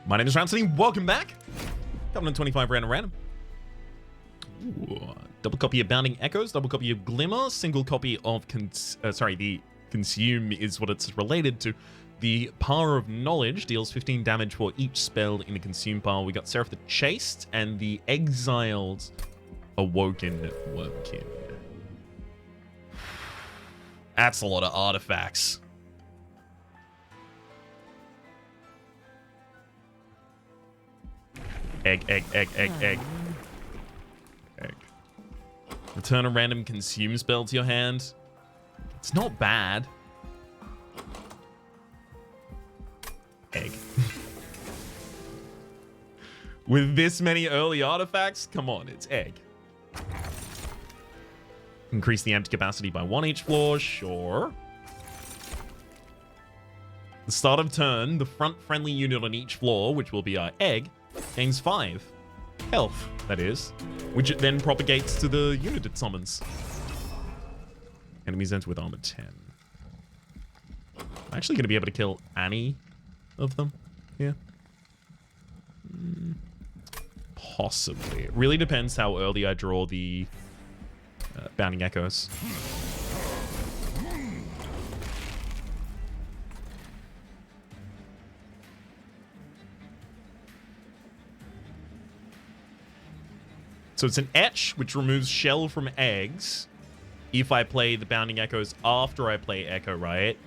My name is Rhapsody. Welcome back. Covenant 25 random. Ooh, double copy of Bounding Echoes, double copy of Glimmer, single copy of the Consume is what it's related to. The Power of Knowledge deals 15 damage for each spell in the Consume pile. We got Seraph the Chaste and the Exiled Awoken Wormkin. That's a lot of artifacts. Egg. Return a random Consume spell to your hand. It's not bad. Egg. With this many early artifacts, come on, it's egg. Increase the empty capacity by 1 each floor, sure. The start of turn, the front friendly unit on each floor, which will be our egg, gains 5 health, that is, which it then propagates to the unit it summons. Enemies enter with armor 10. I'm actually going to be able to kill any of them here. Possibly. It really depends how early I draw the Bounding Echoes. So it's an etch, which removes shell from eggs if I play the Bounding Echoes after I play Echo Right.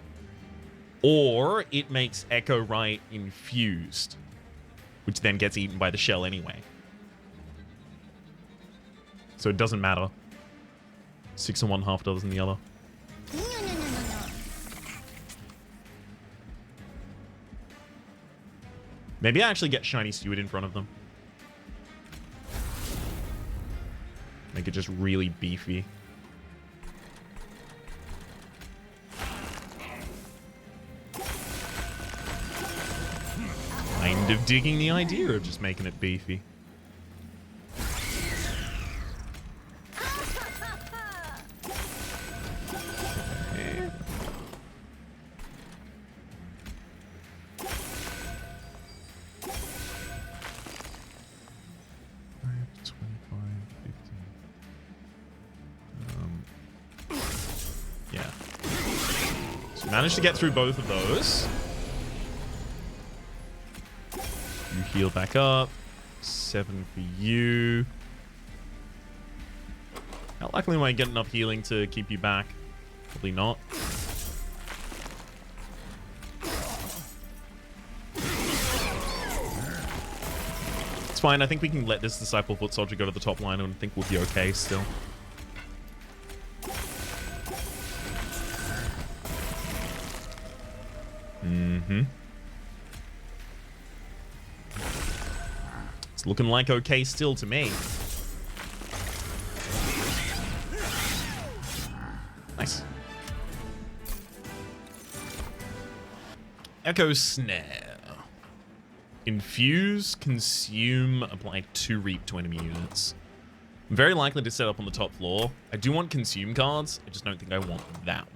Or it makes Echo Right infused, which then gets eaten by the shell anyway. So it doesn't matter. 6 in one, half dozen the other. Maybe I actually get Shiny Steward in front of them. Make it just really beefy. Kind of digging the idea of just making it beefy. Managed to get through both of those. You heal back up. 7 for you. How likely am I get enough healing to keep you back? Probably not. It's fine. I think we can let this Disciple Foot Soldier go to the top line and I think we'll be okay still. It's looking like okay still to me. Nice. Echo Snare. Infuse, consume, apply 2 reap to enemy units. I'm very likely to set up on the top floor. I do want consume cards. I just don't think I want that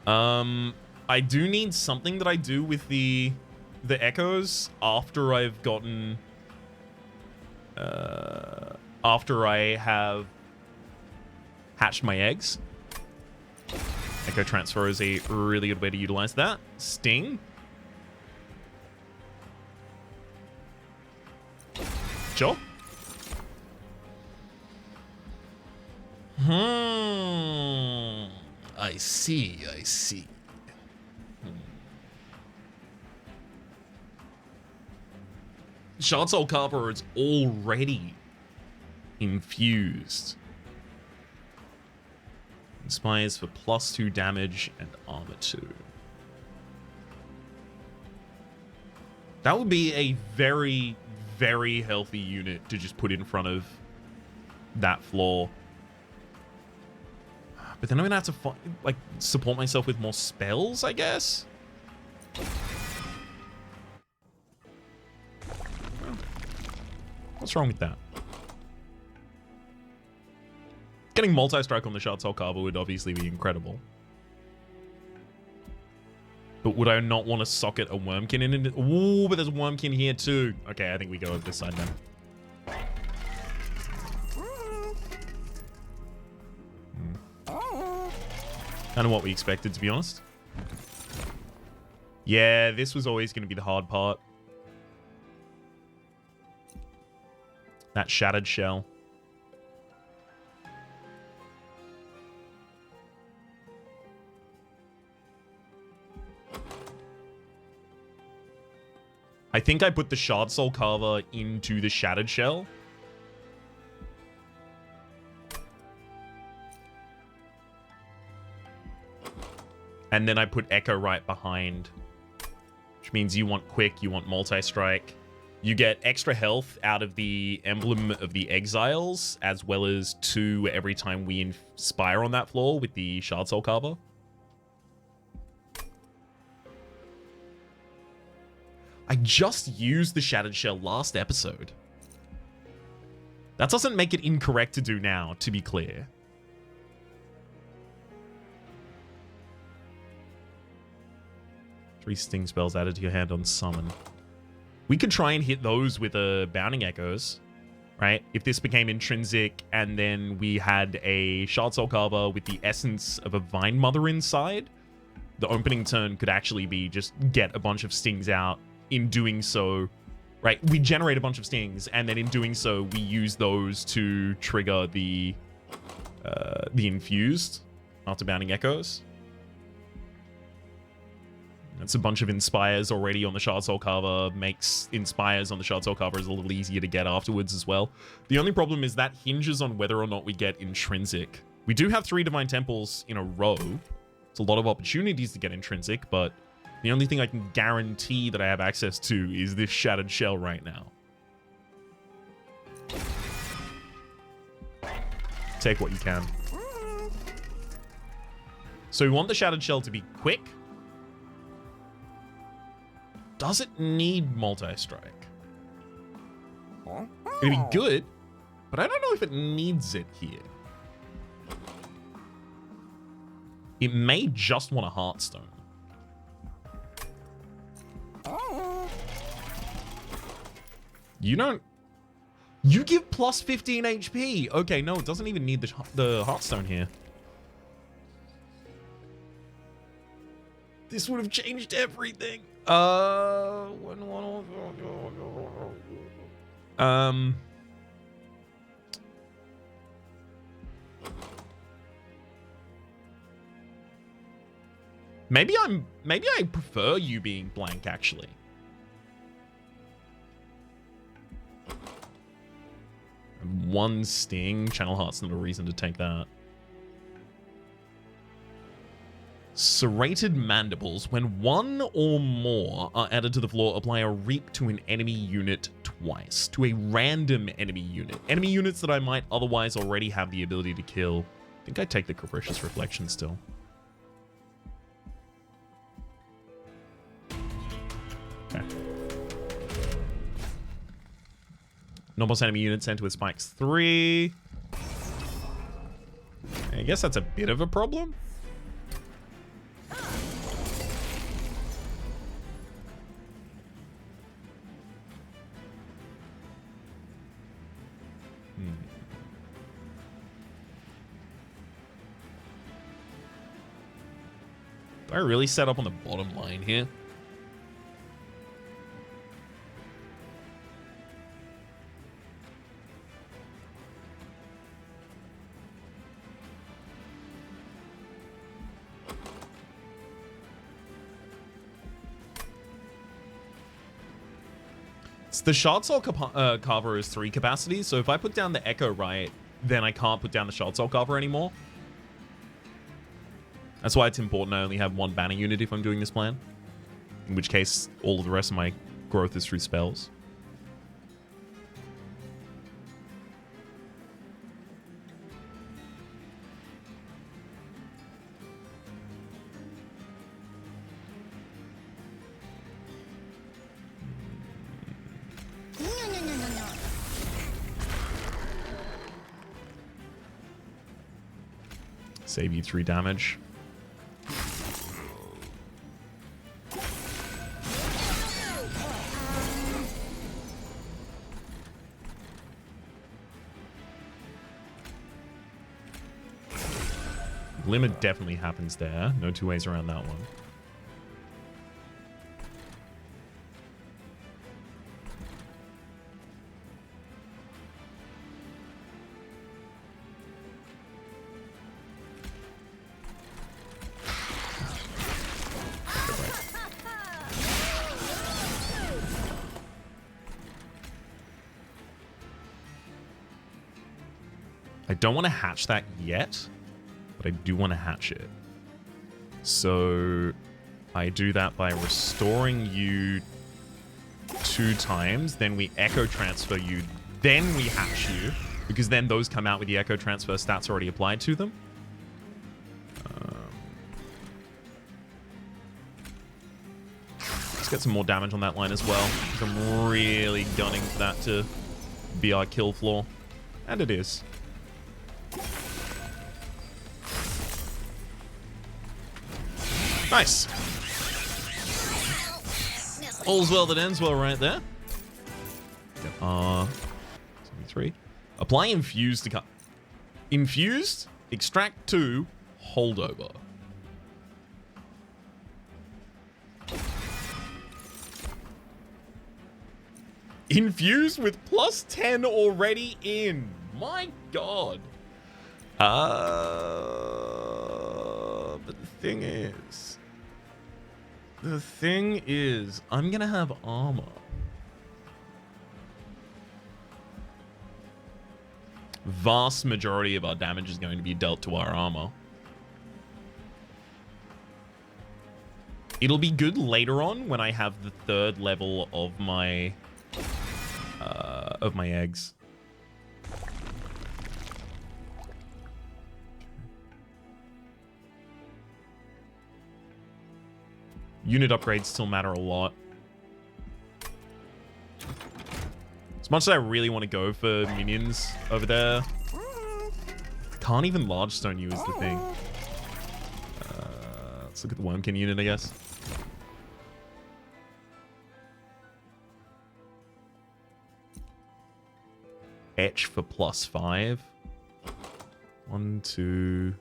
one. I do need something that I do with the echoes after I've gotten after I have hatched my eggs. Echo transfer is a really good way to utilize that. Sting. Sure. I see. Shard Soul Carver is already infused. Inspires for +2 damage and armor 2. That would be a very, very healthy unit to just put in front of that floor. But then I'm gonna have to support myself with more spells, I guess. What's wrong with that? Getting multi-strike on the Shard Soul Carver would obviously be incredible. But But would I not want to socket a Wormkin in it? Ooh, but there's a Wormkin here too. Okay, I think we go over this side then. Kind of what we expected, to be honest. Yeah, this was always going to be the hard part. That shattered shell. I think I put the Shard Soul Carver into the Shattered Shell. And then I put Echo right behind. Which means you want Quick, you want Multi-Strike. You get extra health out of the Emblem of the Exiles, as well as 2 every time we inspire on that floor with the Shard Soul Carver. I just used the Shattered Shell last episode. That doesn't make it incorrect to do now, to be clear. Three sting spells added to your hand on summon. We could try and hit those with Bounding Echoes, right? If this became intrinsic and then we had a Shard Soul Carver with the essence of a Vine Mother inside, the opening turn could actually be just get a bunch of stings out. In doing so, right, we generate a bunch of stings, and then in doing so, we use those to trigger the infused after Bounding Echoes. That's a bunch of inspires already on the Shard Soul Carver, makes inspires on the Shard Soul Carver is a little easier to get afterwards as well. The only problem is that hinges on whether or not we get intrinsic. We do have 3 Divine Temples in a row. It's a lot of opportunities to get intrinsic, but the only thing I can guarantee that I have access to is this Shattered Shell right now. Take what you can. So we want the Shattered Shell to be quick. Does it need Multi-Strike? It'd be good, but I don't know if it needs it here. It may just want a Heartstone. You don't... You give plus 15 HP. Okay, no, it doesn't even need the Heartstone here. This would have changed everything. Maybe I prefer you being blank, actually. One sting. Channel Heart's not a reason to take that. Serrated Mandibles. When 1 or more are added to the floor, apply a reap to an enemy unit twice. To a random enemy unit. Enemy units that I might otherwise already have the ability to kill. I think I take the Capricious Reflection still. Okay. Non-boss enemy units enter with spikes 3. I guess that's a bit of a problem. Do I really set up on the bottom line here? The Shard Soul Carver is 3 capacities, so if I put down the Echo right, then I can't put down the Shard Soul Carver anymore. That's why it's important I only have 1 banner unit if I'm doing this plan. In which case, all of the rest of my growth is through spells. Save you 3 damage. Glimmer definitely happens there. No two ways around that one. I don't want to hatch that yet, but I do want to hatch it. So I do that by restoring you 2 times, then we echo transfer you, then we hatch you, because then those come out with the echo transfer stats already applied to them. Let's get some more damage on that line as well. I'm really gunning for that to be our kill floor, and it is. Nice. All's well that ends well right there. Yep. 73. Apply infused to cut. Infused, extract 2, holdover. Infused with plus 10 already in. My God. But the thing is, I'm gonna have armor. Vast majority of our damage is going to be dealt to our armor. It'll be good later on when I have the 3rd level of my eggs. Unit upgrades still matter a lot. As much as I really want to go for minions over there, can't even large stone you is the thing. Let's look at the Wormkin unit, I guess. Etch for +5. 1, 2...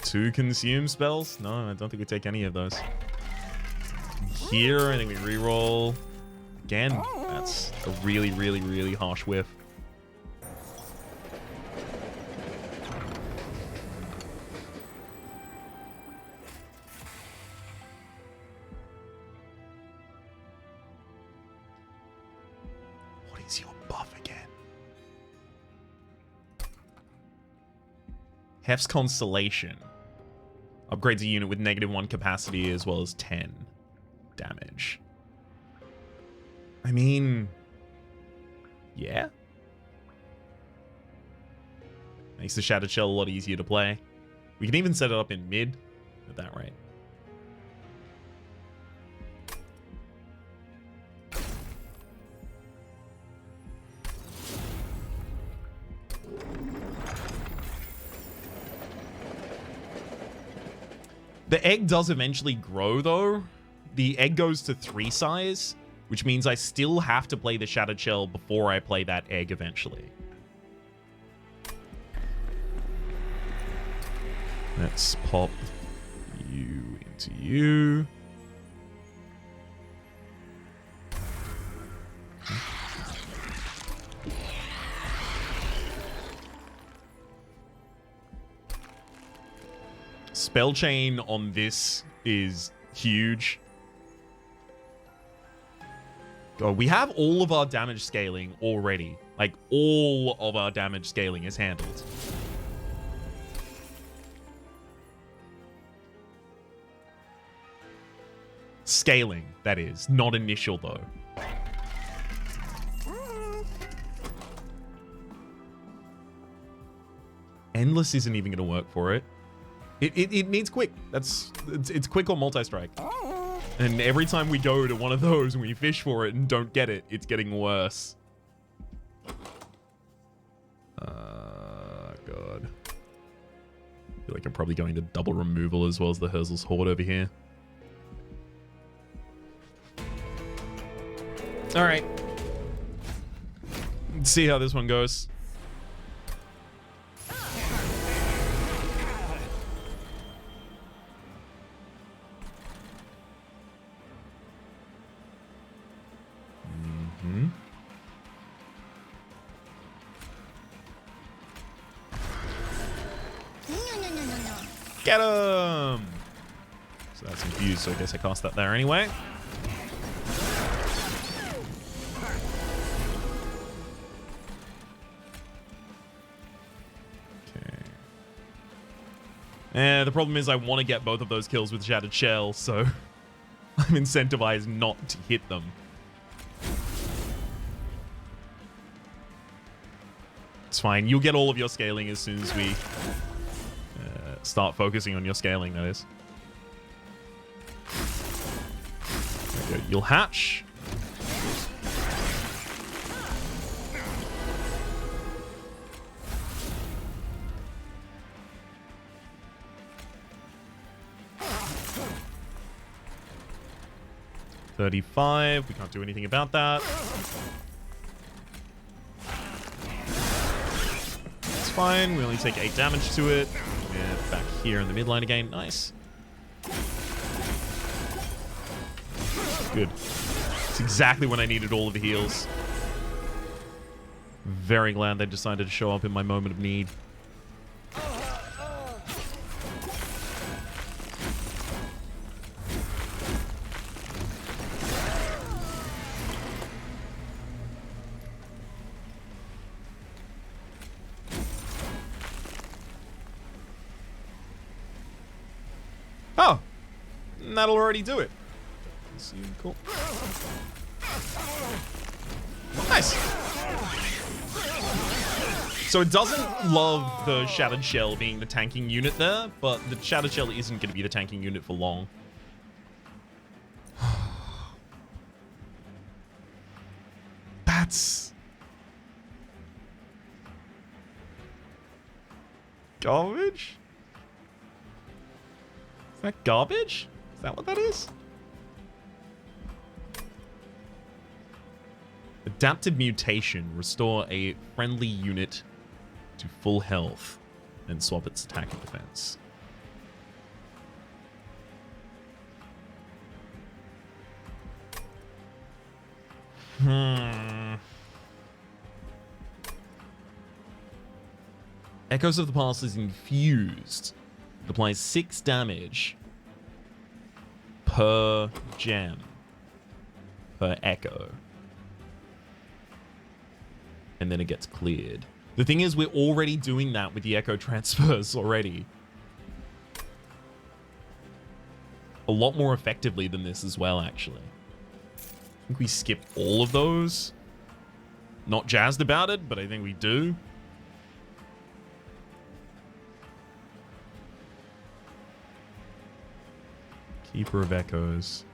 2 consume spells? No, I don't think we take any of those. Here, I think we reroll. Again, that's a really, really, really harsh whiff. What is your buff again? Hef's Constellation. Upgrades a unit with -1 capacity as well as 10 damage. I mean, yeah. Makes the Shattered Shell a lot easier to play. We can even set it up in mid at that rate. The egg does eventually grow, though. The egg goes to 3 size, which means I still have to play the Shattered Shell before I play that egg eventually. Let's pop you into you. Spell chain on this is huge. God, we have all of our damage scaling already. Like, all of our damage scaling is handled. Scaling, that is. Not initial, though. Endless isn't even going to work for it. It needs quick. It's quick or multi-strike. And every time we go to one of those and we fish for it and don't get it, it's getting worse. God. I feel like I'm probably going to double removal as well as the Herzl's Horde over here. All right. Let's see how this one goes. Get him! So that's infused, so I guess I cast that there anyway. The problem is I want to get both of those kills with Shattered Shell, so I'm incentivized not to hit them. It's fine. You'll get all of your scaling as soon as we start focusing on your scaling, that is. There you go. You'll hatch. $35. We can't do anything about that. It's fine. We only take 8 damage to it. Yeah, back here in the midline again. Nice. Good. It's exactly when I needed all of the heals. Very glad they decided to show up in my moment of need. Oh, that'll already do it. Cool. Nice. So it doesn't love the Shattered Shell being the tanking unit there, but the Shattered Shell isn't going to be the tanking unit for long. That's garbage? Is that garbage? Is that what that is? Adaptive Mutation. Restore a friendly unit to full health and swap its attack and defense. Echoes of the Past is infused. It applies 6 damage per gem, per echo. And then it gets cleared. The thing is, we're already doing that with the echo transfers already. A lot more effectively than this as well, actually. I think we skip all of those. Not jazzed about it, but I think we do. Keeper of Echoes.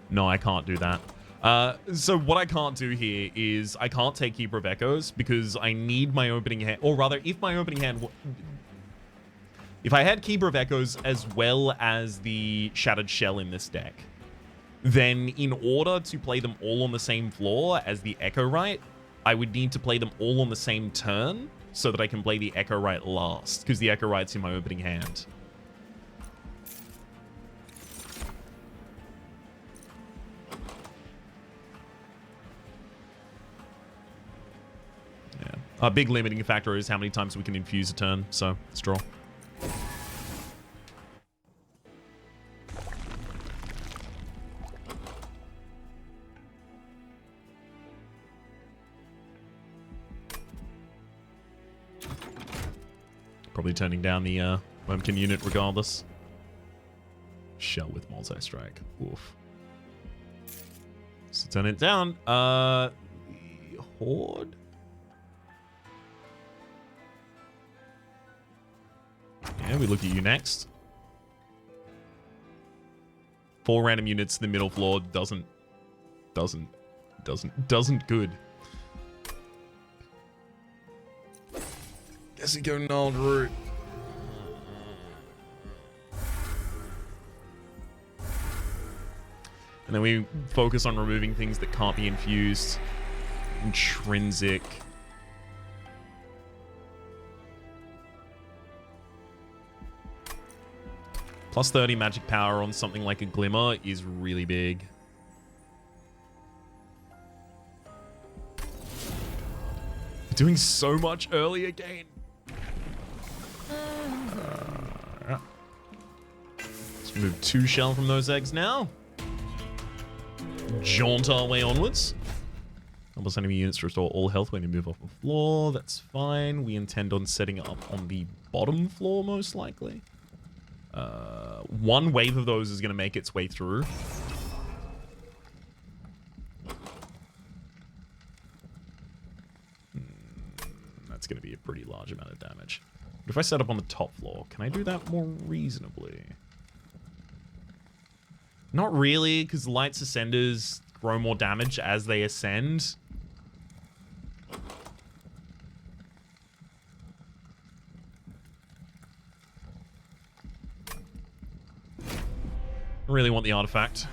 No, I can't do that. So what I can't do here is I can't take Keeper of Echoes because I need my opening hand, or rather, if my opening hand, if I had Keeper of Echoes as well as the Shattered Shell in this deck, then in order to play them all on the same floor as the Echo Right, I would need to play them all on the same turn so that I can play the Echo Right last, because the Echo Right's in my opening hand. Yeah. A big limiting factor is how many times we can infuse a turn, so let's draw. Probably turning down the Wormkin unit regardless. Shell with multi-strike. Oof. So turn it down. The Horde? Yeah, we look at you next. 4 random units in the middle floor doesn't good. Guess we go gnarled root. And then we focus on removing things that can't be infused. Intrinsic. Plus 30 magic power on something like a Glimmer is really big. Doing so much early again. Let's remove 2 shell from those eggs now. Jaunt our way onwards. Almost enemy units to restore all health when you move off the floor. That's fine. We intend on setting it up on the bottom floor, most likely. 1 wave of those is going to make its way through. That's going to be a pretty large amount of damage. But if I set up on the top floor, can I do that more reasonably? Not really, because Light's Ascenders grow more damage as they ascend. I really want the artifact.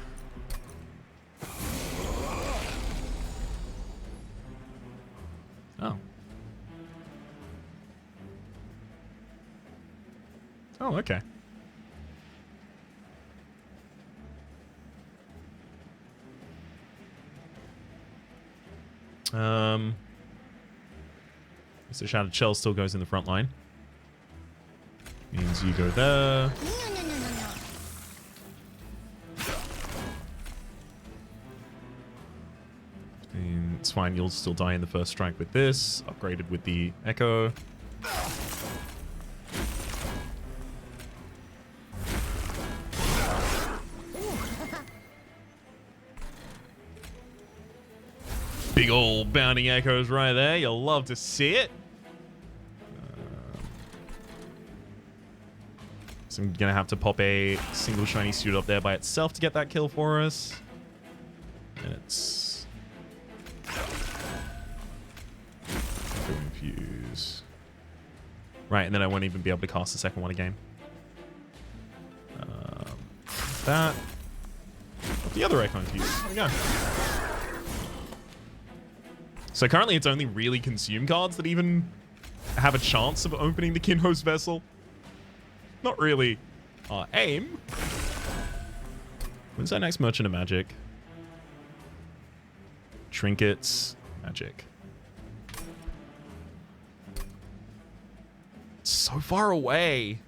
Oh. Oh, okay. So Shattered Shell still goes in the front line. Means you go there. And it's fine, you'll still die in the first strike with this. Upgraded with the Echo. Big old bounding echoes right there. You'll love to see it. So I'm going to have to pop a single shiny suit up there by itself to get that kill for us. And it's... Infuse. Right, and then I won't even be able to cast the second one again. That. What's the other Echo Infuse? There we go. So currently it's only really consume cards that even have a chance of opening the Kinho's Vessel. Not really our aim. When's our next Merchant of Magic? Trinkets, Magic. It's so far away.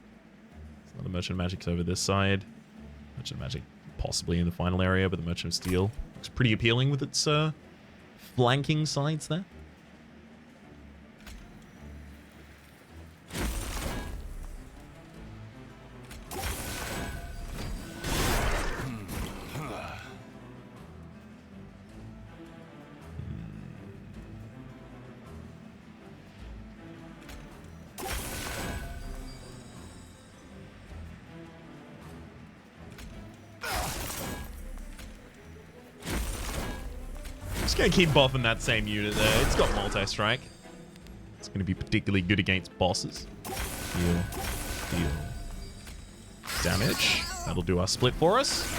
It's not a Merchant of Magic's over this side. Merchant of Magic possibly in the final area, but the Merchant of Steel looks pretty appealing with its flanking sides there. Gonna keep buffing that same unit there. It's got multi-strike. It's gonna be particularly good against bosses. Heal. Damage. That'll do our split for us.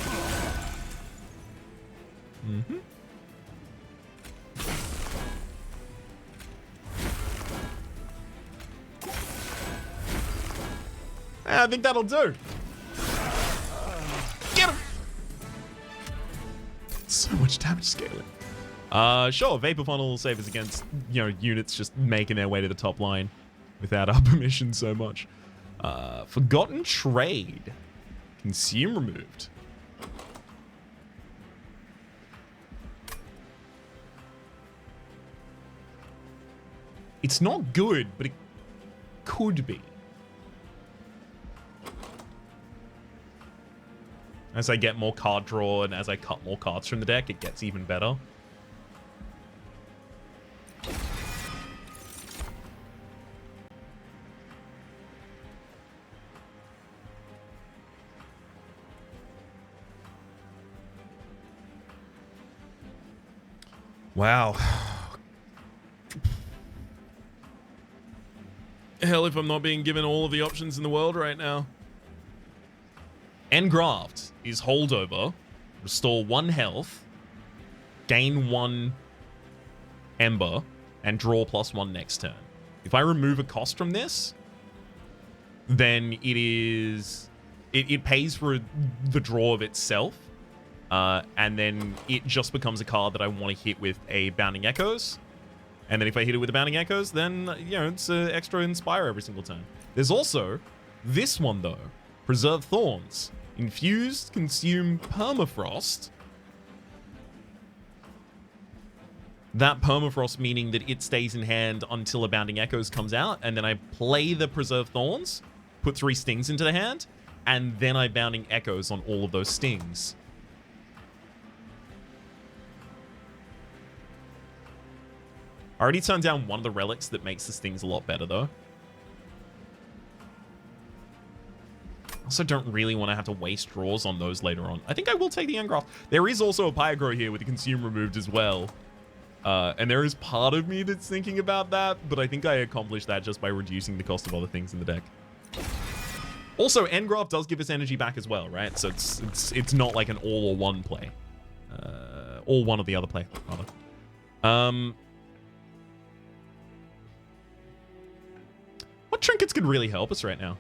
I think that'll do. Get him! So much damage scaling. Sure, Vapor Funnel will save us against, units just making their way to the top line without our permission so much. Forgotten Trade. Consume removed. It's not good, but it could be. As I get more card draw and as I cut more cards from the deck, it gets even better. Wow. Hell if I'm not being given all of the options in the world right now. Engraft is holdover, restore 1 health, gain 1 ember, and draw +1 next turn. If I remove a cost from this, then it pays for the draw of itself. And then it just becomes a card that I want to hit with a Bounding Echoes. And then if I hit it with the Bounding Echoes, then, you know, it's extra Inspire every single turn. There's also this one, though. Preserve Thorns. Infused, consume Permafrost. That Permafrost meaning that it stays in hand until a Bounding Echoes comes out, and then I play the Preserve Thorns, put 3 stings into the hand, and then I Bounding Echoes on all of those stings. I already turned down one of the relics that makes the stings a lot better, though. Also don't really want to have to waste draws on those later on. I think I will take the Engraft. There is also a Pyro here with the Consume removed as well. And there is part of me that's thinking about that, but I think I accomplished that just by reducing the cost of other things in the deck. Also, Engraft does give us energy back as well, right? So it's not like an all or one play. Or one or the other play, rather. What trinkets could really help us right now?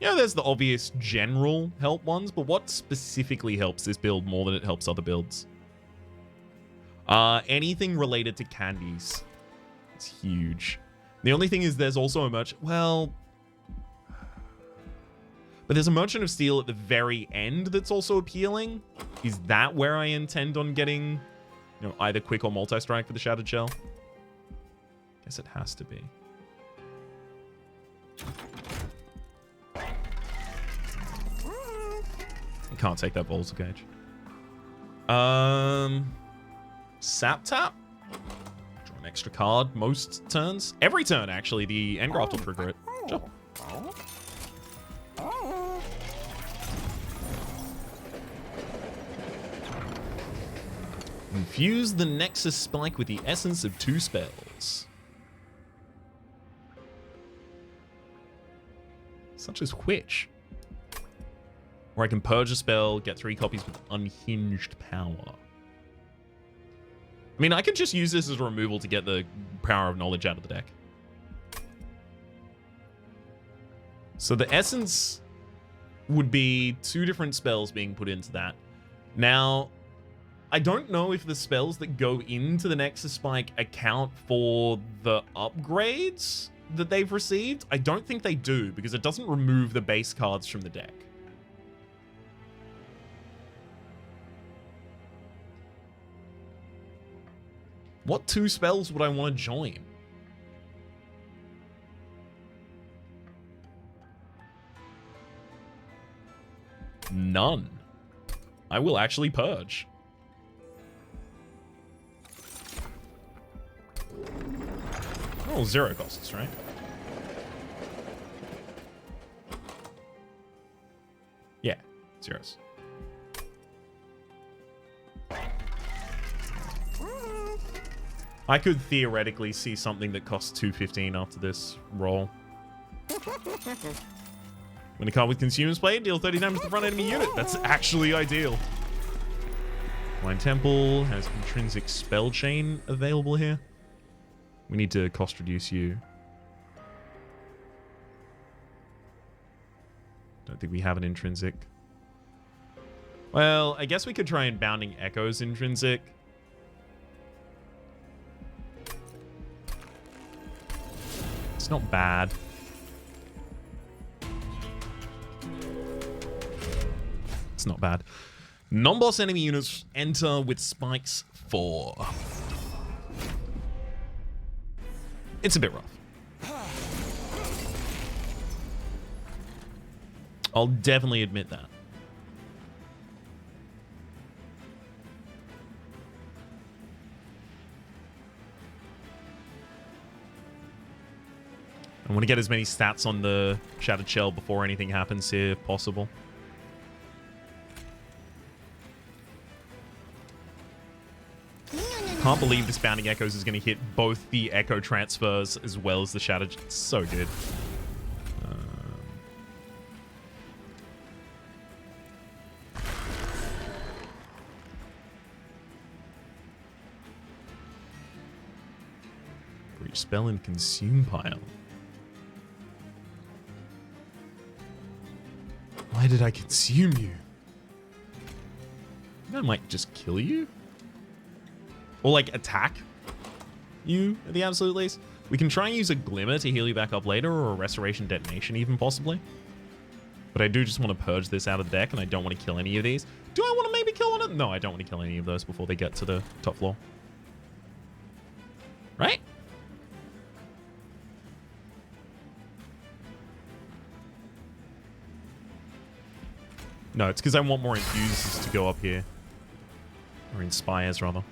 Yeah, there's the obvious general help ones, but what specifically helps this build more than it helps other builds? Anything related to candies. It's huge. The only thing is there's also a merchant... Well... But there's a Merchant of Steel at the very end that's also appealing. Is that where I intend on getting, you know, either quick or multi-strike for the Shattered Shell? Guess it has to be. I can't take that Volatile Cage. Sap Tap. Draw an extra card most turns. Every turn, actually. The Engraft will trigger it. Sure. Infuse the Nexus Spike with the essence of 2 spells. Such as which? Or I can purge a spell, get 3 copies with unhinged power. I mean, I could just use this as a removal to get the Power of Knowledge out of the deck. So the essence would be 2 different spells being put into that. Now, I don't know if the spells that go into the Nexus Spike account for the upgrades that they've received. I don't think they do, because it doesn't remove the base cards from the deck. What 2 spells would I want to join? None. I will actually purge. Oh, 0 costs, right? Yeah, 0s. I could theoretically see something that costs 215 after this roll. When a card with Consumer's played, deal 30 damage to the front enemy unit. That's actually ideal. Blind Temple has intrinsic spell chain available here. We need to cost reduce you. Don't think we have an intrinsic. Well, I guess we could try and Bounding Echoes intrinsic. It's not bad. It's not bad. Non-boss enemy units enter with spikes 4. It's a bit rough. I'll definitely admit that. I want to get as many stats on the Shattered Shell before anything happens here if possible. Can't believe this Bounding Echoes is going to hit both the Echo transfers as well as the Shattered. It's so good. Breach spell and consume pile. Why did I consume you? I might just kill you. Or like attack you at the absolute least. We can try and use a Glimmer to heal you back up later, or a Restoration Detonation even possibly. But I do just want to purge this out of the deck, and I don't want to kill any of these. Do I want to maybe kill one of them? No, I don't want to kill any of those before they get to the top floor. Right? No, it's because I want more Infuses to go up here. Or Inspires, rather.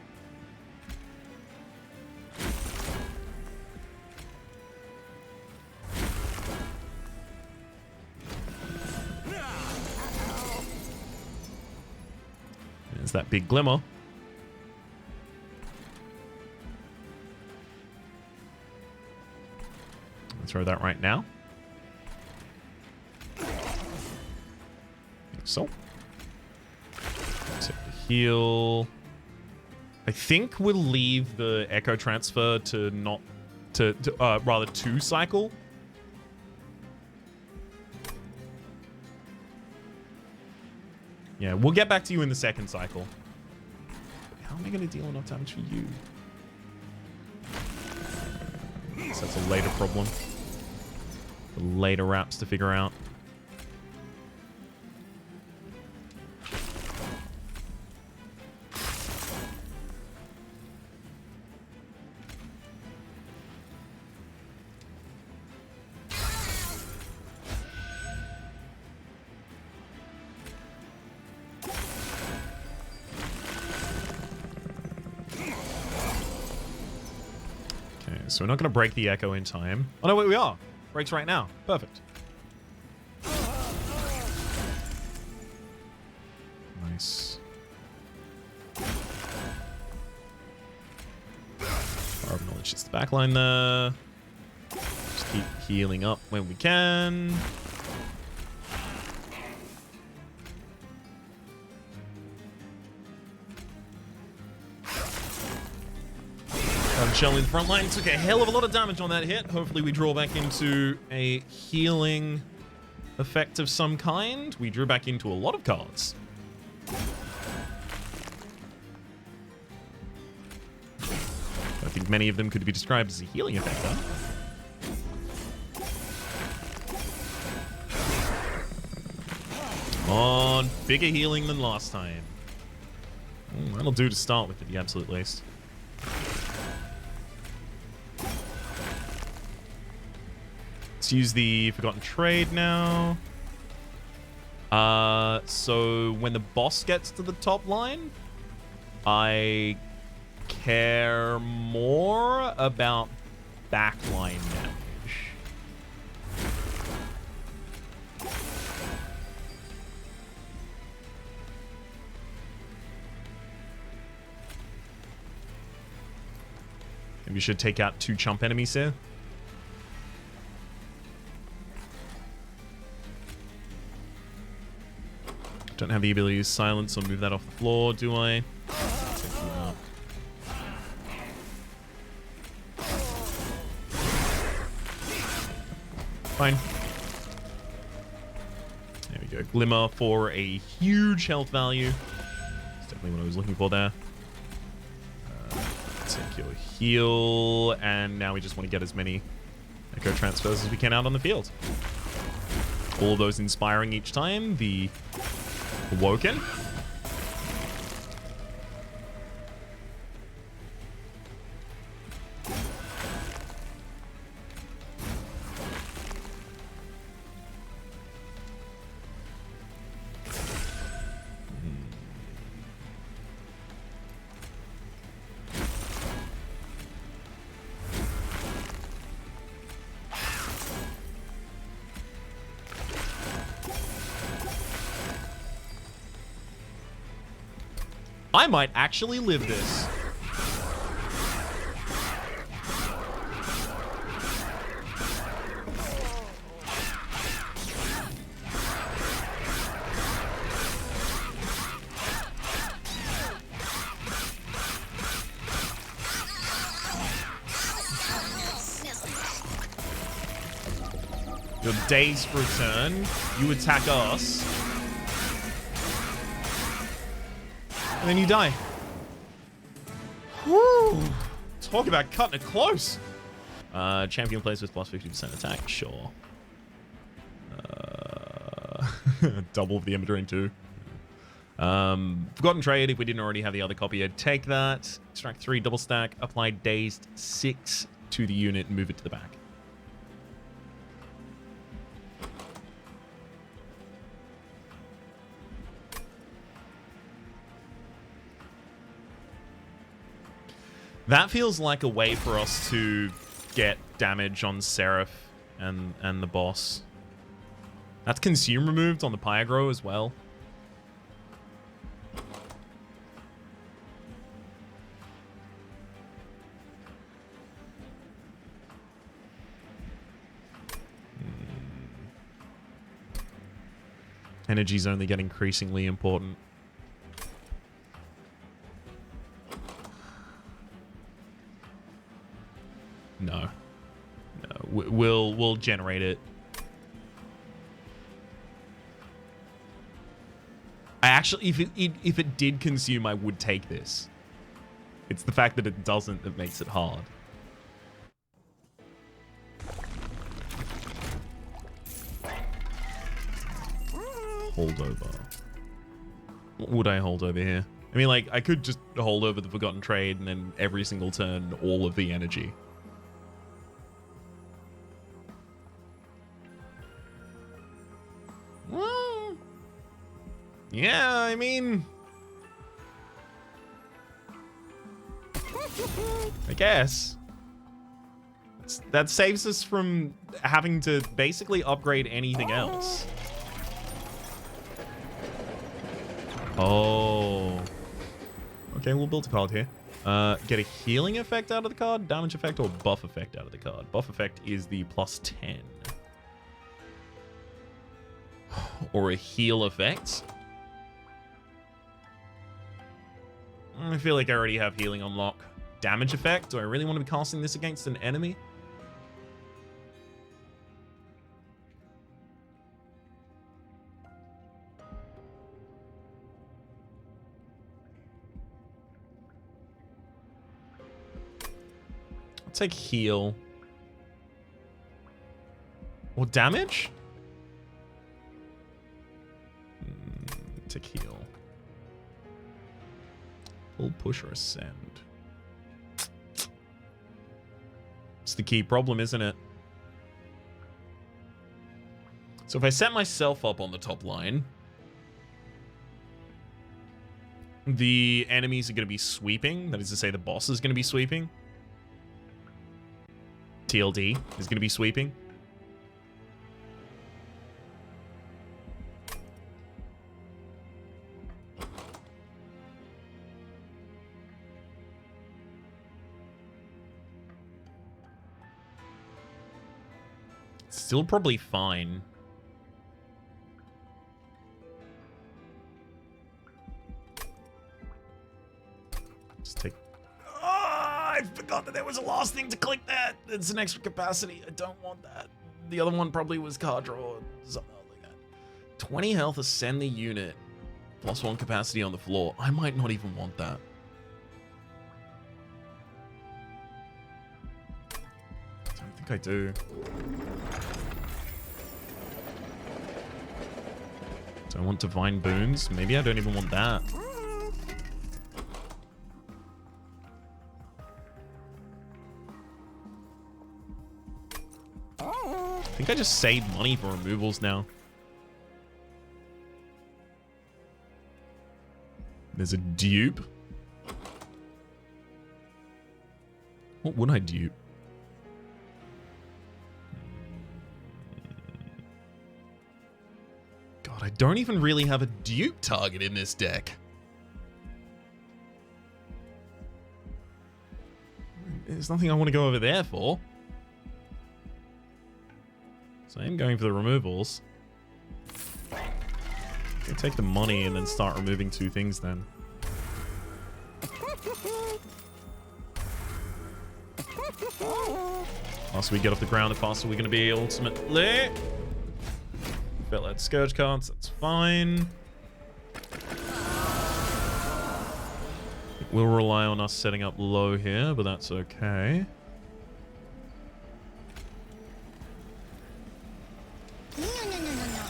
There's that big Glimmer. I'll throw that right now. So, take the heal. I think we'll leave the Echo Transfer to not rather to cycle. Yeah, we'll get back to you in the second cycle. How am I going to deal enough damage for you? I guess that's a later problem. The later wraps to figure out. So we're not going to break the Echo in time. Oh, no, wait, we are. Breaks right now. Perfect. Nice. Power of Knowledge hits the backline there. Just keep healing up when we can. Shell in the front line took a hell of a lot of damage on that hit. Hopefully we draw back into a healing effect of some kind. We drew back into a lot of cards. I think many of them could be described as a healing effect, huh? Come on, bigger healing than last time. That'll do to start with at the absolute least. Let's use the Forgotten Trade now. So when the boss gets to the top line, I care more about backline damage. Maybe we should take out 2 chump enemies here. Don't have the ability to silence or move that off the floor, do I? Fine. There we go. Glimmer for a huge health value. That's definitely what I was looking for there. Take your heal, and now we just want to get as many Echo Transfers as we can out on the field. All of those inspiring each time. The Awoken. I might actually live this. Your day's return. You attack us. And then you die. Whew. Talk about cutting it close. Champion plays with plus 50% attack. Sure. Double of the Embering too. Forgotten Trade. If we didn't already have the other copy, I'd take that. Extract 3, double stack. Apply Dazed 6 to the unit and move it to the back. That feels like a way for us to get damage on Seraph and the boss. That's consume removed on the Pyagro as well. Energy's only getting increasingly important. No. No. We'll generate it. I actually, if it did consume, I would take this. It's the fact that it doesn't that makes it hard. Hold over. What would I hold over here? I mean, like, I could just hold over the Forgotten Trade and then every single turn, all of the energy. Well, yeah, I mean, I guess. That saves us from having to basically upgrade anything else. Oh. Okay, we'll build a card here. Get a healing effect out of the card, damage effect, or buff effect out of the card. Buff effect is the plus 10. Or a heal effect. I feel like I already have healing on lock. Damage effect? Do I really want to be casting this against an enemy? I'll take heal. Or damage? Take heal. Pull, push, or ascend. It's the key problem, isn't it? So if I set myself up on the top line, the enemies are going to be sweeping. That is to say, the boss is going to be sweeping. TLD is going to be sweeping. Still probably fine. Just take... Oh, I forgot that there was a last thing to click that. It's an extra capacity. I don't want that. The other one probably was card draw or something like that. 20 health, ascend the unit. +1 capacity on the floor. I might not even want that. I don't think I do. Do I want Divine Boons? Maybe I don't even want that. I think I just saved money for removals now. There's a dupe. What would I dupe? God, I don't even really have a dupe target in this deck. There's nothing I want to go over there for. So I am going for the removals. I'll take the money and then start removing 2 things then. Faster we get off the ground, the faster we're going to be ultimately. Felt like Scourge cards, that's fine. We'll rely on us setting up low here, but that's okay. No, no, no, no, no.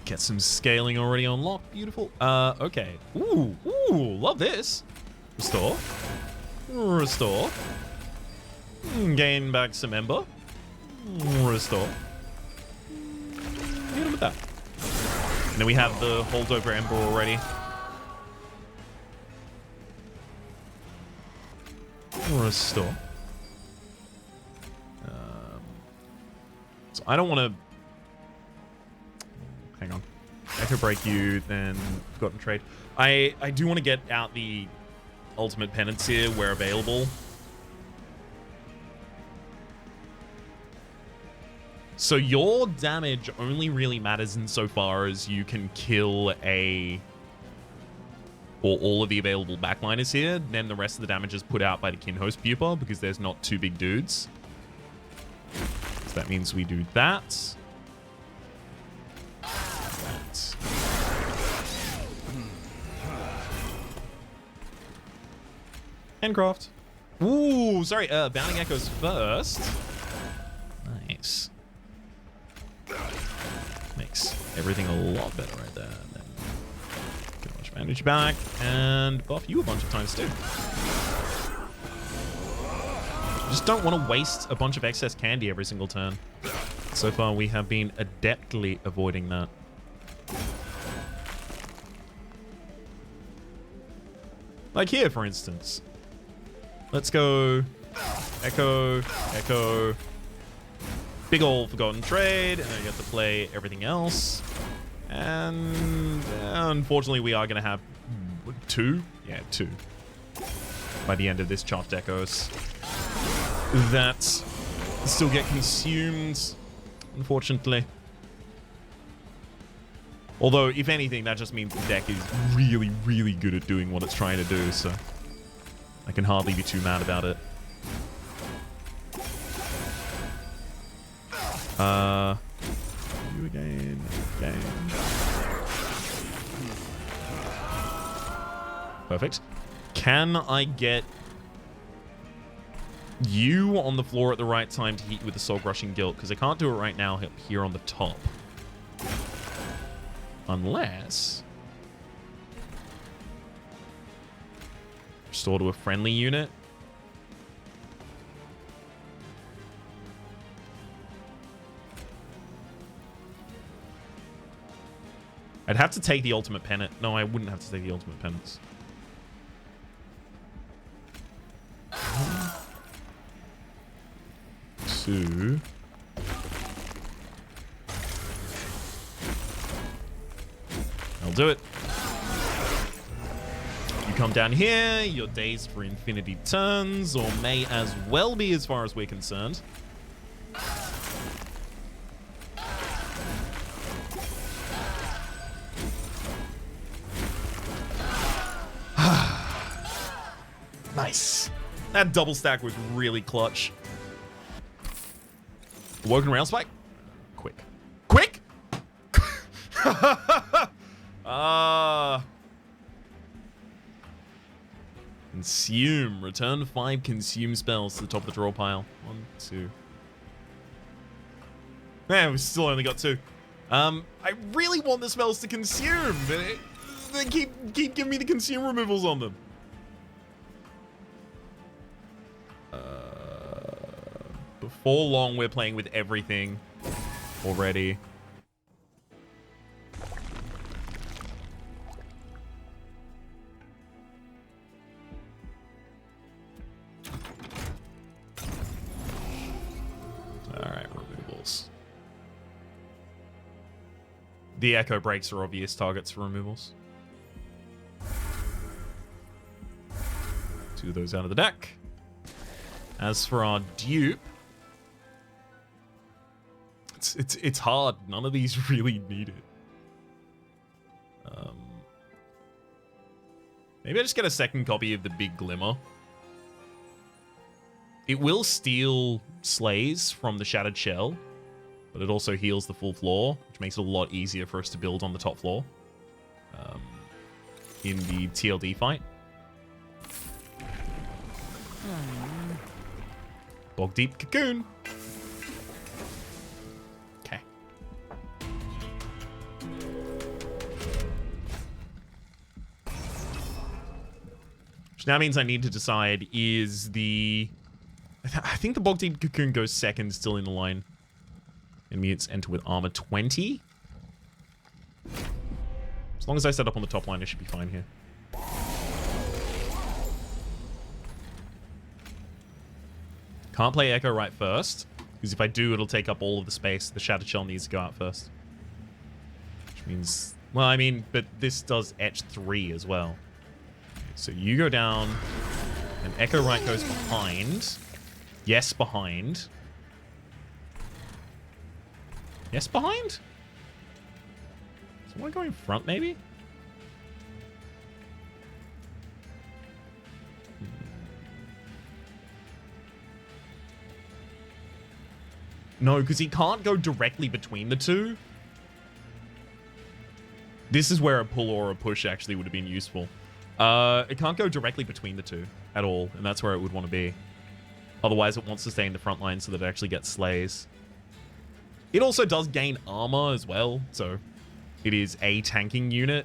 Get some scaling already unlocked. Beautiful. Okay. Ooh, love this. Restore. Restore. Gain back some ember. Restore. Hit him with that. And then we have the holdover ember already. Restore. So I don't want to... Hang on. Echo break you, then forgotten trade. I do want to get out the ultimate penance here where available. So your damage only really matters insofar as you can kill or all of the available backliners here. Then the rest of the damage is put out by the Kinhost Pupa because there's not two big dudes. So that means we do that. Handcraft. Ooh, sorry. Bounding Echoes first. Nice. Makes everything a lot better right there. And then get a bunch of damage back and buff you a bunch of times too. Just don't want to waste a bunch of excess candy every single turn. So far, we have been adeptly avoiding that. Like here, for instance. Let's go Echo, Echo, big ol' forgotten trade, and then you get to play everything else. And unfortunately, we are going to have two. By the end of this Chopped Echoes. That still get consumed, unfortunately. Although, if anything, that just means the deck is really, really good at doing what it's trying to do, so I can hardly be too mad about it. You again. Perfect. Can I get you on the floor at the right time to hit you with the Soul Crushing Guilt? Because I can't do it right now here on the top. Unless... restore to a friendly unit. I'd have to take the ultimate pennant. No, I wouldn't have to take the ultimate penance. Two. I'll do it. You come down here, you're dazed for infinity turns, or may as well be as far as we're concerned. Nice. That double stack was really clutch. Woken Rail Spike? Quick. Quick! Consume. Return 5 consume spells to the top of the draw pile. 1, 2. Man, we still only got 2. I really want the spells to consume, but they keep giving me the consume removals on them. Before long, we're playing with everything already. Alright, removals. The Echo Breaks are obvious targets for removals. 2 of those out of the deck. As for our dupe, it's hard. None of these really need it. Maybe I just get a second copy of the Big Glimmer. It will steal slays from the Shattered Shell, but it also heals the full floor, which makes it a lot easier for us to build on the top floor in the TLD fight. Bog Deep Cocoon. Okay. Which now means I need to decide is the... I think the Bog Deep Cocoon goes second still in the line. Enemies enter with armor 20. As long as I set up on the top line, it should be fine here. Can't play Echo right first, because if I do, it'll take up all of the space. The Shattered Shell needs to go out first. Which means... Well, I mean, but this does etch 3 as well. So you go down, and Echo right goes behind. Yes, behind. Yes, behind? Someone go in front, maybe? No, because he can't go directly between the two. This is where a pull or a push actually would have been useful. It can't go directly between the two at all, and that's where it would want to be. Otherwise, it wants to stay in the front line so that it actually gets slays. It also does gain armor as well, so it is a tanking unit.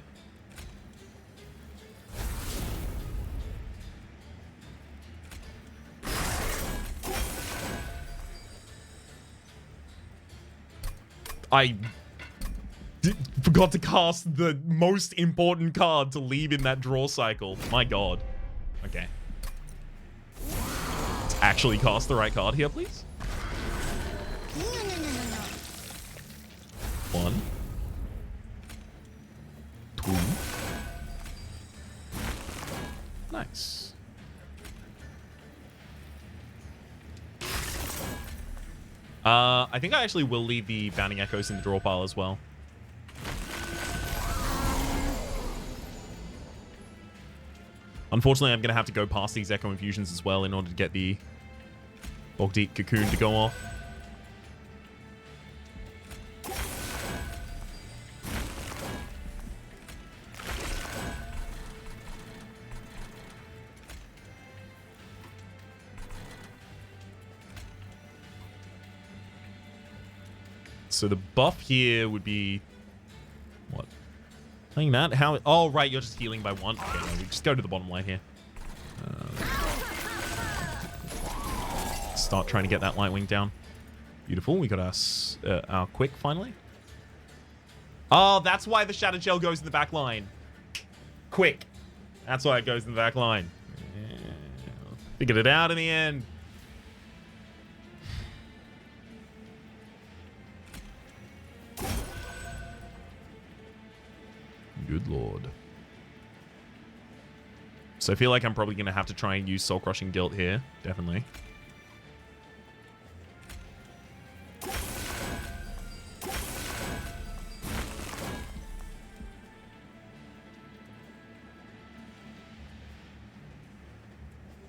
I forgot to cast the most important card to leave in that draw cycle. My god. Okay. Let's actually cast the right card here, please. No. 1, 2. Nice. I think I actually will leave the Bounding Echoes in the draw pile as well. Unfortunately, I'm going to have to go past these Echo Infusions as well in order to get the Bog Deep Cocoon to go off. So the buff here would be... What? Playing that? How? Oh, right, you're just healing by 1. Okay, no, we just go to the bottom line here. Start trying to get that Lightwing down. Beautiful. We got our quick, finally. Oh, that's why the Shattered Shell goes in the back line. Quick. That's why it goes in the back line. Yeah. Figured it out in the end. Good lord. So I feel like I'm probably going to have to try and use Soul Crushing Guilt here. Definitely.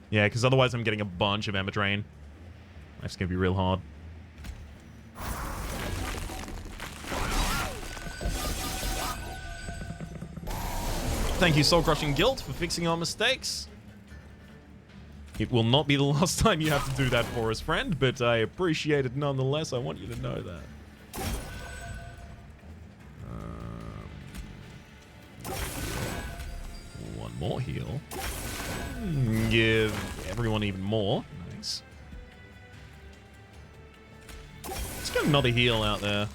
Yeah, because otherwise I'm getting a bunch of Ember Drain. That's going to be real hard. Thank you, Soul Crushing Guilt, for fixing our mistakes. It will not be the last time you have to do that for us, friend, but I appreciate it nonetheless. I want you to know that. One more heal. Give everyone even more. Nice. Let's get another heal out there.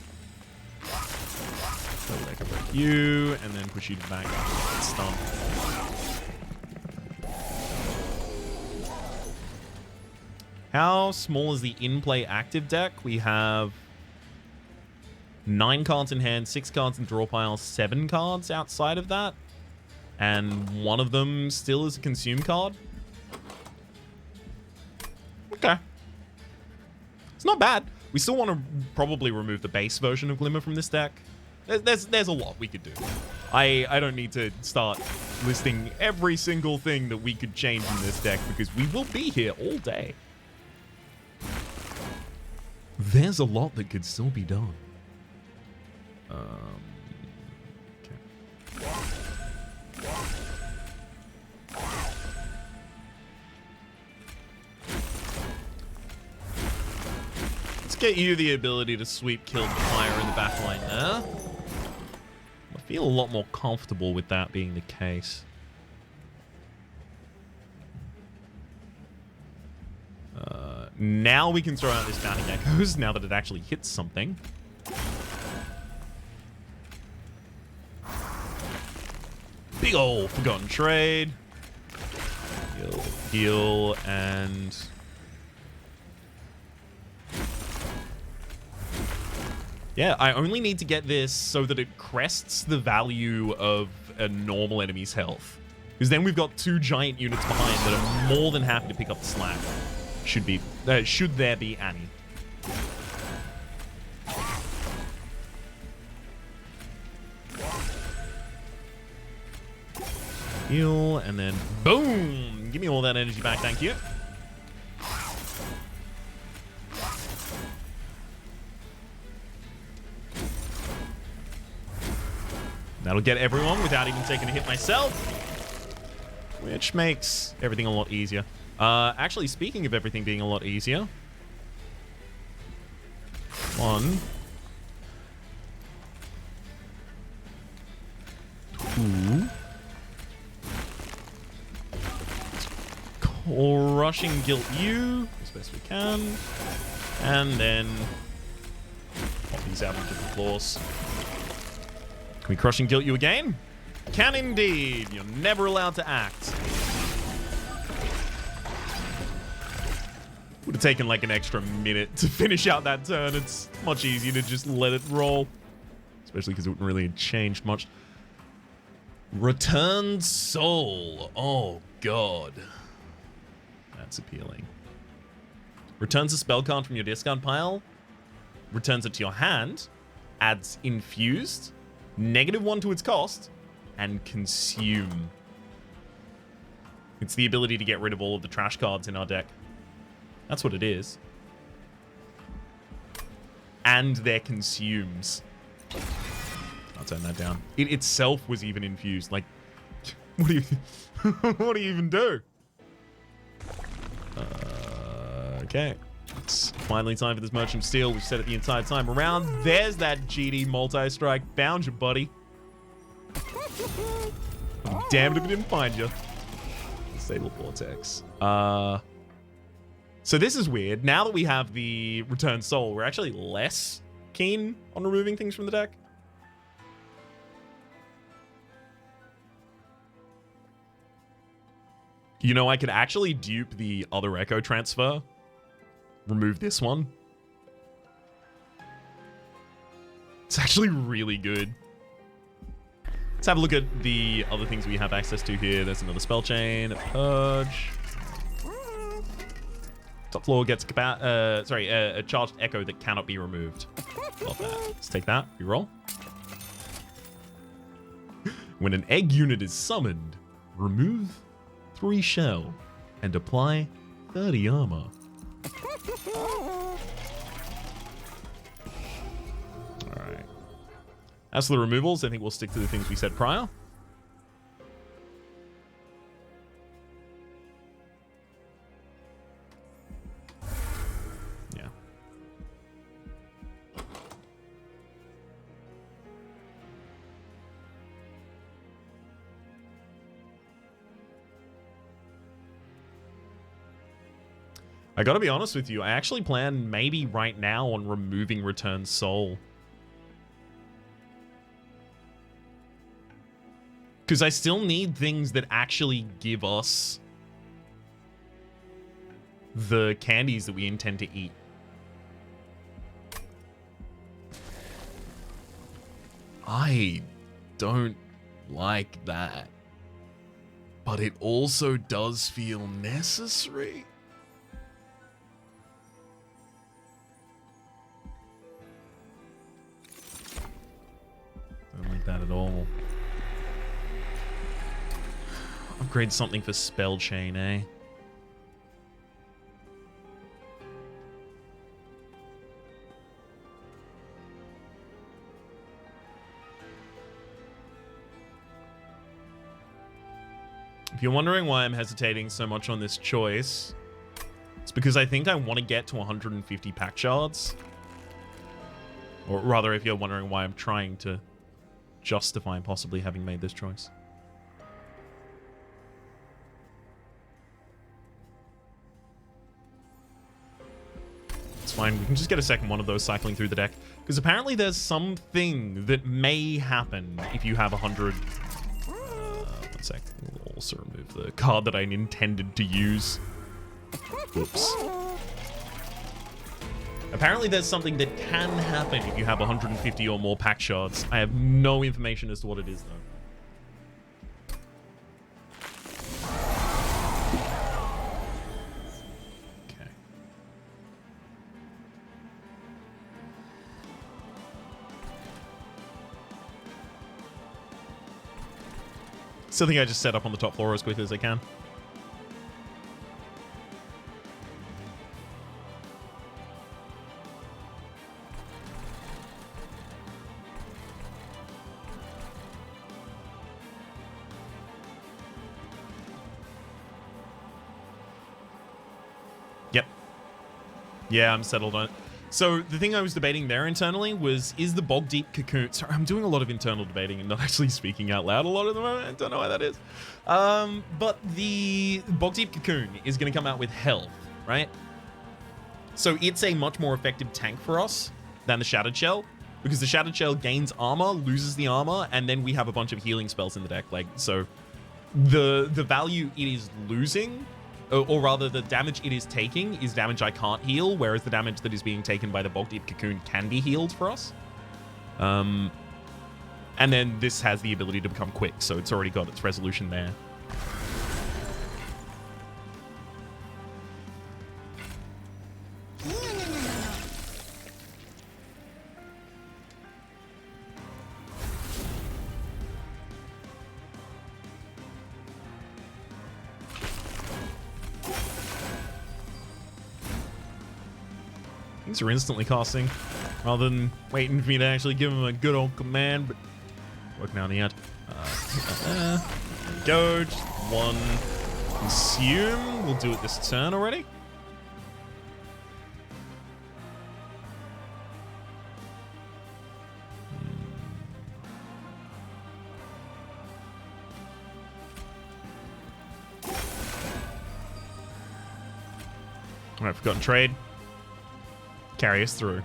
I can break you, and then push you back after that stun. How small is the in-play active deck? We have 9 cards in hand, 6 cards in draw pile, 7 cards outside of that. And one of them still is a consume card. Okay. It's not bad. We still want to probably remove the base version of Glimmer from this deck. There's a lot we could do. I don't need to start listing every single thing that we could change in this deck because we will be here all day. there's a lot that could still be done. Okay. Let's get you the ability to sweep, kill, fire in the back line there. I feel a lot more comfortable with that being the case. Now we can throw out this Bounding Echoes, now that it actually hits something. Big ol' Forgotten Trade. Heal, and... yeah, I only need to get this so that it crests the value of a normal enemy's health. Because then we've got 2 giant units behind that are more than happy to pick up the slack. Should there be any. Heal, and then boom! Give me all that energy back, thank you. That'll get everyone without even taking a hit myself. Which makes everything a lot easier. Actually, speaking of everything being a lot easier. 1. 2. Crushing Guilt you as best we can. And then pop these out into the floors. Can we Crushing Guilt you again? Can indeed. You're never allowed to act. Would have taken like an extra minute to finish out that turn. It's much easier to just let it roll. Especially because it wouldn't really change much. Returned Soul. Oh, God. That's appealing. Returns a spell card from your discard pile. Returns it to your hand. Adds Infused. -1 to its cost. And Consume. It's the ability to get rid of all of the trash cards in our deck. That's what it is. And they're consumes. I'll turn that down. It itself was even infused. Like, what do you... what do you even do? Okay. It's finally time for this Merchant of Steel. We've said it the entire time around. There's that GD multi-strike. Found you, buddy. I'm damned if it didn't find you. Stable Vortex. So this is weird. Now that we have the Return Soul, we're actually less keen on removing things from the deck. You know, I could actually dupe the other Echo transfer. Remove this one. It's actually really good. Let's have a look at the other things we have access to here. There's another Spell Chain, a Purge. Top floor gets a charged Echo that cannot be removed. Love that. Let's take that. Reroll. When an egg unit is summoned, remove 3 shell and apply 30 armor. Alright. As for the removals, I think we'll stick to the things we said prior. Yeah. I gotta be honest with you, I actually plan maybe right now on removing Return Soul. Because I still need things that actually give us the candies that we intend to eat. I don't like that. But it also does feel necessary. Don't like that at all. Upgrade something for Spell Chain, eh? If you're wondering why I'm hesitating so much on this choice, it's because I think I want to get to 150 pack shards. Or rather, if you're wondering why I'm trying to justify possibly having made this choice. It's fine, we can just get a second one of those cycling through the deck. Because apparently there's something that may happen if you have 100... one sec. We'll also remove the card that I intended to use. Whoops. Apparently there's something that can happen if you have 150 or more pack shards. I have no information as to what it is, though. Okay. Still think I just set up on the top floor as quickly as I can. Yep. Yeah, I'm settled on it. So the thing I was debating there internally was, is the Bog Deep Cocoon... Sorry, I'm doing a lot of internal debating and not actually speaking out loud a lot at the moment. I don't know why that is. But the Bog Deep Cocoon is going to come out with health, right? So it's a much more effective tank for us than the Shattered Shell, because the Shattered Shell gains armor, loses the armor, and then we have a bunch of healing spells in the deck. Like, so the value it is losing... or rather, the damage it is taking is damage I can't heal, whereas the damage that is being taken by the Bog Deep Cocoon can be healed for us. And then this has the ability to become quick, so it's already got its resolution there. Things are instantly casting, rather than waiting for me to actually give him a good old command, but working out in the end. There we go, just one consume. We'll do it this turn already. Alright, forgotten trade. Carry us through.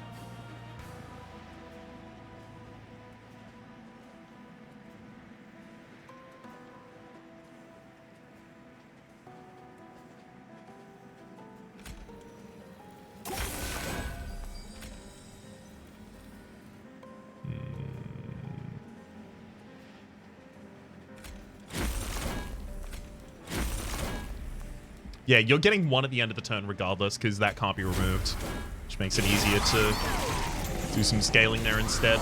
Yeah, you're getting one at the end of the turn regardless, because that can't be removed. Which makes it easier to do some scaling there instead.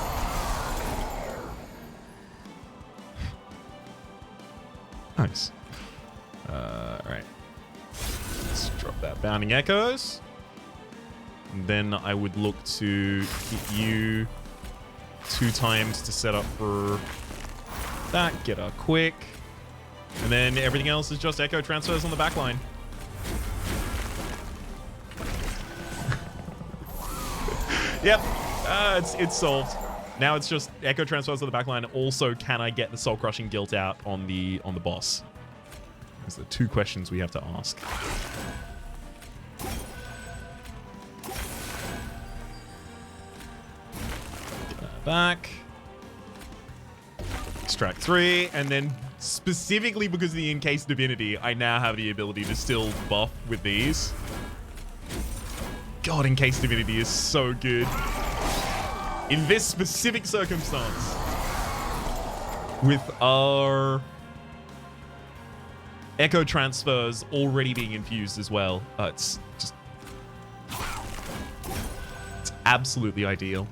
Nice. Alright. Let's drop that Bounding Echoes. And then I would look to hit you 2 times to set up for that. Get a quick. And then everything else is just Echo transfers on the back line. Yep, it's solved. Now it's just Echo transfers to the backline. Also, can I get the Soul Crushing Guilt out on the boss? Those are the 2 questions we have to ask. Get that back. Extract 3, and then specifically because of the Encased Divinity, I now have the ability to still buff with these. God, Encased Divinity is so good. In this specific circumstance, with our Echo transfers already being infused as well, it's just... it's absolutely ideal.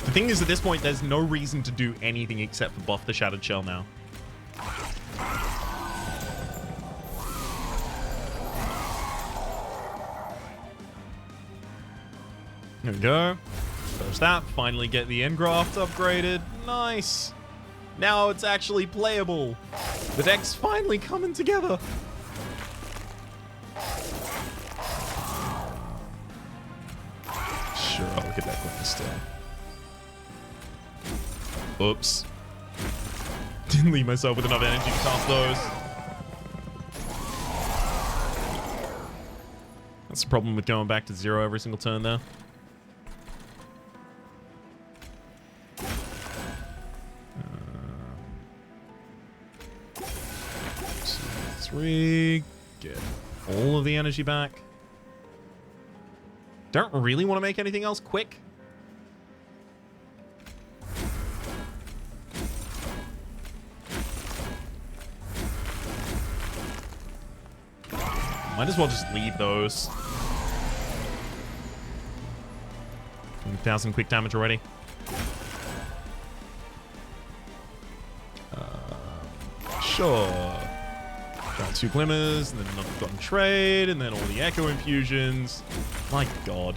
The thing is, at this point, there's no reason to do anything except for buff the Shattered Shell now. There we go. There's that. Finally get the engraft upgraded. Nice. Now it's actually playable. The deck's finally coming together. Sure, I'll look at that quick still. Oops. Didn't leave myself with enough energy to cast those. That's the problem with going back to 0 every single turn there. Three. Get all of the energy back. Don't really want to make anything else quick. Might as well just leave those. 1,000 quick damage already. Sure. Got 2 glimmers, and then another forgotten trade, and then all the echo infusions. My god.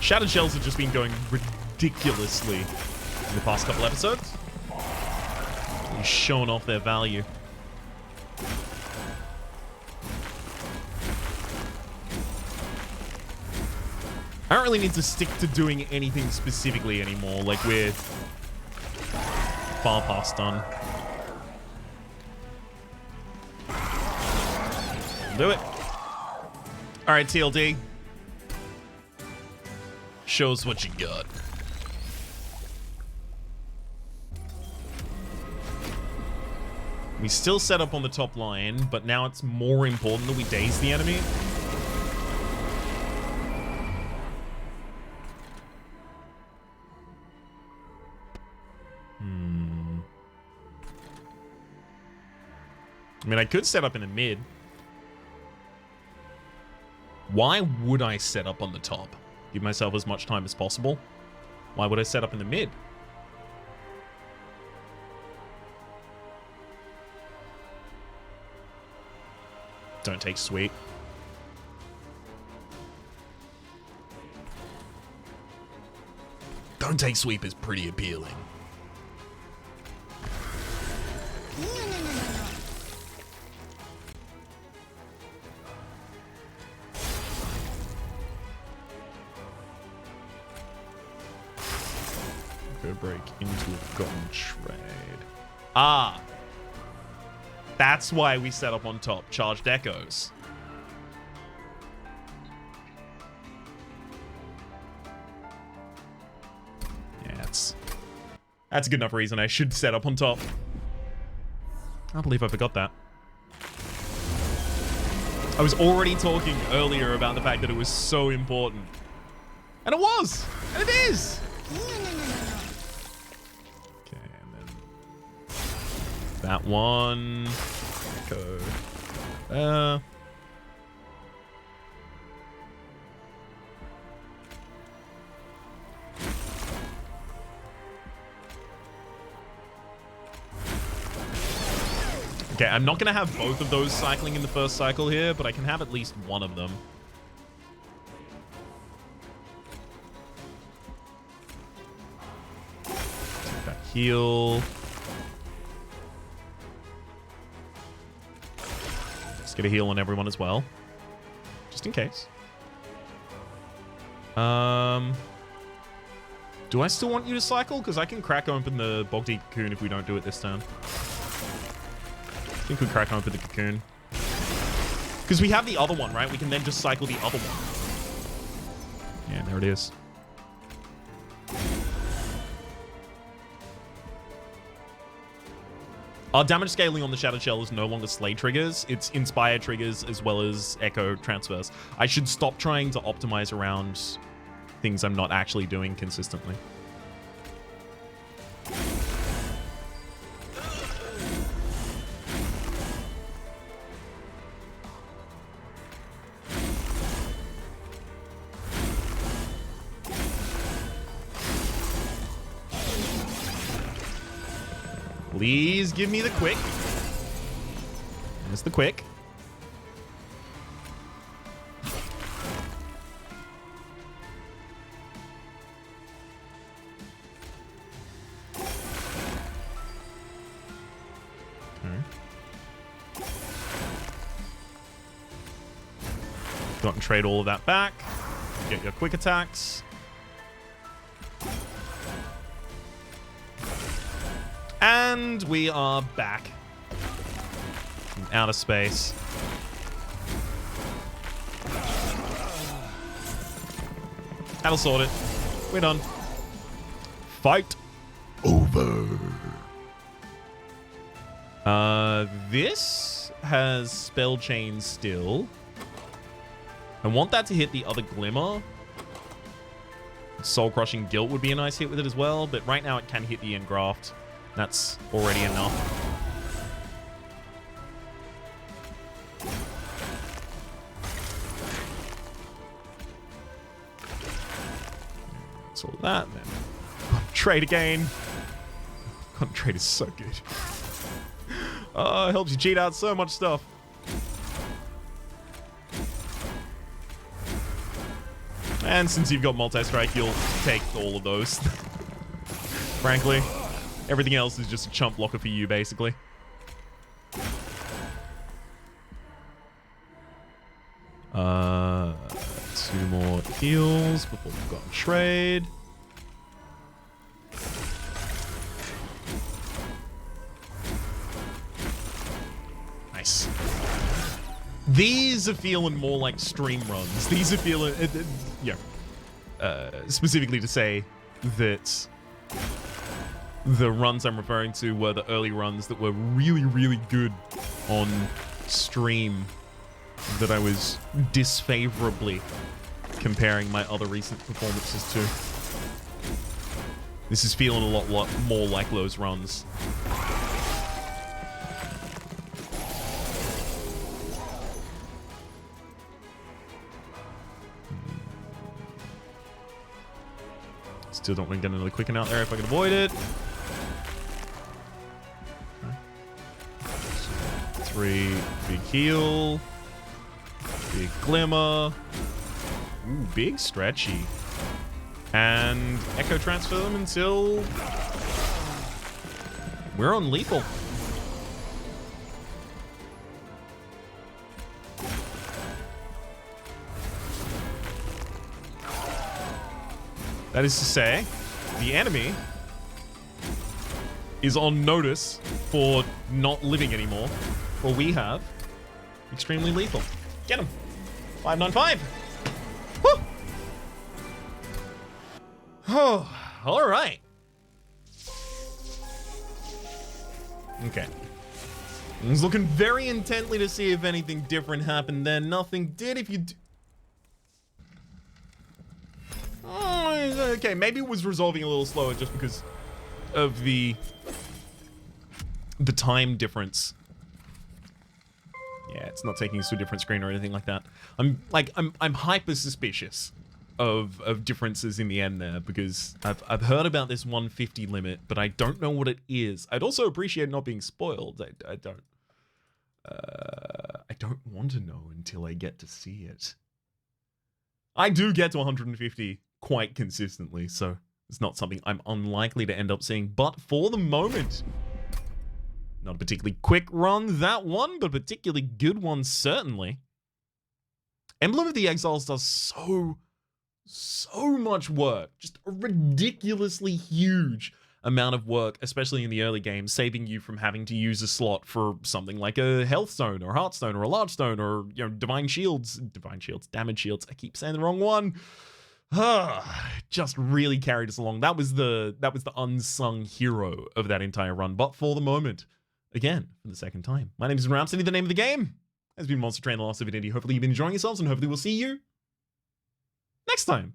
Shattered Shells have just been going ridiculously in the past couple episodes. They've shown off their value. I don't really need to stick to doing anything specifically anymore. Like, we're far past done. Do it. All right, TLD. Show us what you got. We still set up on the top line, but now it's more important that we daze the enemy. I mean, I could set up in the mid. Why would I set up on the top? Give myself as much time as possible. Why would I set up in the mid? Don't take sweep. Don't take sweep is pretty appealing. Break into a forgotten trade. Ah. That's why we set up on top. Charged echoes. Yeah, that's a good enough reason I should set up on top. I can't believe I forgot that. I was already talking earlier about the fact that it was so important. And it was! And it is! That one. Go. Okay, I'm not going to have both of those cycling in the first cycle here, but I can have at least one of them. Take that heal. Get a heal on everyone as well, just in case. Do I still want you to cycle? Because I can crack open the Bog Deep Cocoon if we don't do it this turn. I think we crack open the Cocoon. Because we have the other one, right? We can then just cycle the other one. Yeah, there it is. Our damage scaling on the Shattered Shell is no longer Slay triggers. It's Inspire triggers as well as Echo transfers. I should stop trying to optimize around things I'm not actually doing consistently. Please give me the quick. There's the quick. Got and trade all of that back. Get your quick attacks. And we are back from outer space. That'll sort it. We're done. Fight over. This has spell chain still. I want that to hit the other Glimmer. Soul Crushing Guilt would be a nice hit with it as well, but right now it can hit the Engraft. That's already enough. That's all that, then. Trade again. Trade is so good. Oh, it helps you cheat out so much stuff. And since you've got multi-strike, you'll take all of those. Frankly, everything else is just a chump blocker for you, basically. Two more heals before we've got trade. Nice. These are feeling more like stream runs. These are feeling, specifically to say that the runs I'm referring to were the early runs that were really, really good on stream that I was disfavorably comparing my other recent performances to. This is feeling a lot more like those runs. Still don't want to get another quicken out there if I can avoid it. Okay. 3 big heal. Big Glimmer. Ooh, big stretchy. And Echo transfer them until we're on lethal. That is to say, the enemy is on notice for not living anymore. For we have extremely lethal. Get him. 595. Woo! Oh, all right. Okay. I was looking very intently to see if anything different happened then. Nothing did. If you okay, maybe it was resolving a little slower just because of the time difference. Yeah, it's not taking us to a different screen or anything like that. I'm hyper suspicious of differences in the end there because I've heard about this 150 limit, but I don't know what it is. I'd also appreciate not being spoiled. I don't want to know until I get to see it. I do get to 150 quite consistently, so it's not something I'm unlikely to end up seeing. But for the moment, not a particularly quick run, that one, but a particularly good one, certainly. Emblem of the Exiles does so much work. Just a ridiculously huge amount of work, especially in the early game, saving you from having to use a slot for something like a health stone or heart stone or a large stone or, you know, damage shields. I keep saying the wrong one. Just really carried us along. That was the unsung hero of that entire run. But for the moment, again, for the second time, my name is Rhapsody. The name of the game has been Monster Train: The Lost Divinity. Hopefully you've been enjoying yourselves, and hopefully we'll see you next time.